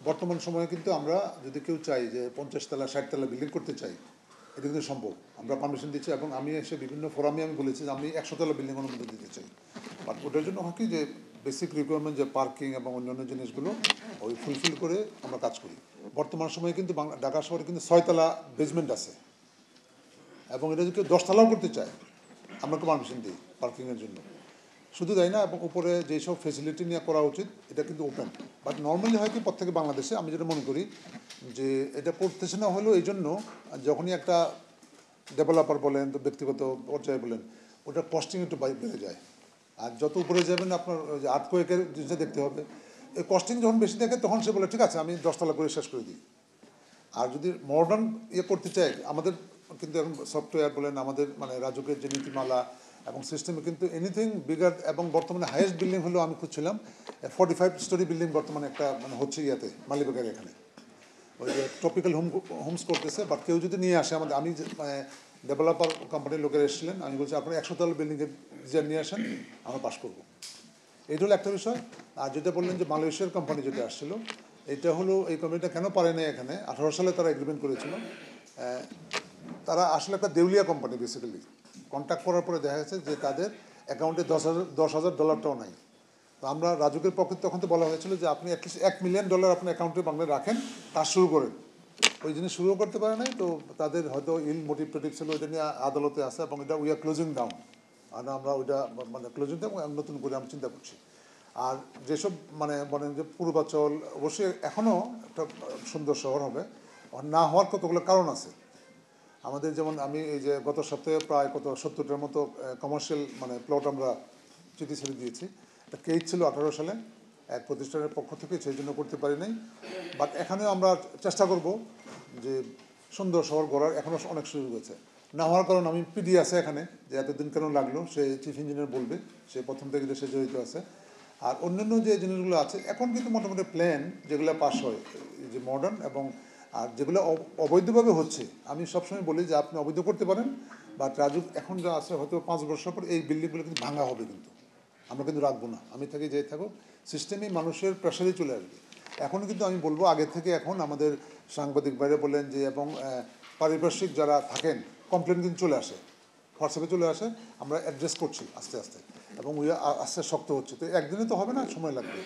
বর্তমান সময়ে কিন্তু আমরা যদি কেউ চাই যে 50 তলা 60 তলা বিল্ডিং করতে চাই, এটা কিন্তু সম্ভব। আমরা পারমিশন দিচ্ছি এবং আমি এসে বিভিন্ন ফোরামে আমি বলেছি যে আমি 100 তলা বিল্ডিং অনুমতি দিতে চাই। বাট ওটার জন্য হয় কি যে বেসিক রিকোয়ারমেন্ট যে পার্কিং এবং অন্যান্য জিনিসগুলো ওই ফুলফিল করে আমরা কাজ করি। বর্তমান সময়ে কিন্তু ঢাকা শহরে কিন্তু 6 তলা বেসমেন্ট আছে এবং এটা যদি কেউ 10 তলাও করতে চায় আমরা তো পারমিশন দিই পার্কিংয়ের জন্য। শুধু তাই না, এবং উপরে যেসব ফেসিলিটি নিয়ে করা উচিত এটা কিন্তু ওপেন। বাট নর্মালি হয় কি প্রত্যেকে বাংলাদেশে আমি যেটা মনে করি যে এটা করতেছে না হলেও এই জন্য যখনই একটা ডেভেলপার বলেন তো ব্যক্তিগত পর্যায়ে বলেন ওটা কস্টিং একটু বেড়ে যায়। আর যত উপরে যাবেন আপনার যে আর্থকোয়েকের জিনিসটা দেখতে হবে, এই কস্টিং যখন বেশি দেখে তখন সে বলে ঠিক আছে আমি 10 তলা করে শেষ করে দিই। আর যদি মডার্ন করতে চাই আমাদের কিন্তু এখন সফটওয়্যার বলেন আমাদের মানে রাজুকের যে নীতিমালা এবং সিস্টেমে কিন্তু এনিথিং বিগার এবং বর্তমানে হাইয়েস্ট বিল্ডিং হলেও আমি খুঁজছিলাম 45 স্টোরি বিল্ডিং বর্তমানে একটা মানে হচ্ছে ইয়াতে মালিবাগের এখানে ওই যে ট্রপিক্যাল হোমস করতেছে। বাট কেউ যদি নিয়ে আসে আমাদের আমি ডেভেলপার কোম্পানির লোকেরা এসেছিলেন, আমি বলছি আপনারা 100 তলা বিল্ডিংয়ের ডিজাইন নিয়ে আসেন আমরা পাস করবো। এটা হলো একটা বিষয়। আর যেটা বললেন যে মালয়েশিয়ার কোম্পানি যেটা আসছিল এটা হলো এই কোম্পানিটা কেন পারে না এখানে 18 সালে তারা এগ্রিমেন্ট করেছিল। তারা আসলে একটা দেউলিয়া কোম্পানি বেসিক্যালি কন্ট্যাক্ট করার পরে দেখা গেছে যে তাদের অ্যাকাউন্টে $10,000 নাই। তো আমরা রাজুকের পক্ষে তখন তো বলা হয়েছিল যে আপনি অ্যাটলিস্ট $1 মিলিয়ন আপনার অ্যাকাউন্টে বাংলায় রাখেন, কাজ শুরু করেন। ওই জিনিস শুরুও করতে পারে নাই। তো তাদের হয়তো ইল মোটিভ টোটিভ ছিল, ওইটা নিয়ে আদালতে আসে এবং এটা উই আর ক্লোজিং ডাউন। আর আমরা ওইটা মানে ক্লোজিং ডাউন নতুন করে আমরা চিন্তা করছি। আর যেসব মানে বলেন যে পূর্বাচল অবশ্যই এখনও একটা সুন্দর শহর হবে, না হওয়ার কতগুলো কারণ আছে আমাদের। যেমন আমি এই যে গত সপ্তাহে প্রায় 70টার মতো কমার্শিয়াল মানে প্লট আমরা চিঠি ছেড়ে দিয়েছি। একটা কেস ছিল 18 সালে এক প্রতিষ্ঠানের পক্ষ থেকে, সেই জন্য করতে পারি নাই। বাট এখানেও আমরা চেষ্টা করব যে সুন্দর শহর গড়ার, এখনও অনেক সুযোগ আছে। না হওয়ার কারণ আমি পিডি আছে এখানে যে এতদিন কেন লাগলো সে চিফ ইঞ্জিনিয়ার বলবে, সে প্রথম থেকে সে জড়িত আছে। আর অন্যান্য যে জিনিসগুলো আছে এখন কিন্তু মোটামুটি প্ল্যান যেগুলো পাস হয় যে মডার্ন এবং আর যেগুলো অবৈধভাবে হচ্ছে আমি সবসময় বলি যে আপনি অবৈধ করতে পারেন। বাট রাজুক এখন যা আছে হয়তো 5 বছর পর এই বিল্ডিংগুলো কিন্তু ভাঙা হবে, কিন্তু আমরা কিন্তু রাখবো না। আমি থাকি যে থাকুক সিস্টেমে মানুষের প্রেশারে চলে আসবে। এখন কিন্তু আমি বলবো আগে থেকে এখন আমাদের সাংবাদিক বাইরে বলেন যে এবং পারিপার্শ্বিক যারা থাকেন কমপ্লেন কিন্তু চলে আসে, হোয়াটসঅ্যাপে চলে আসে, আমরা অ্যাড্রেস করছি আস্তে আস্তে এবং আস্তে শক্ত হচ্ছে। তো একদিনে তো হবে না, সময় লাগবে।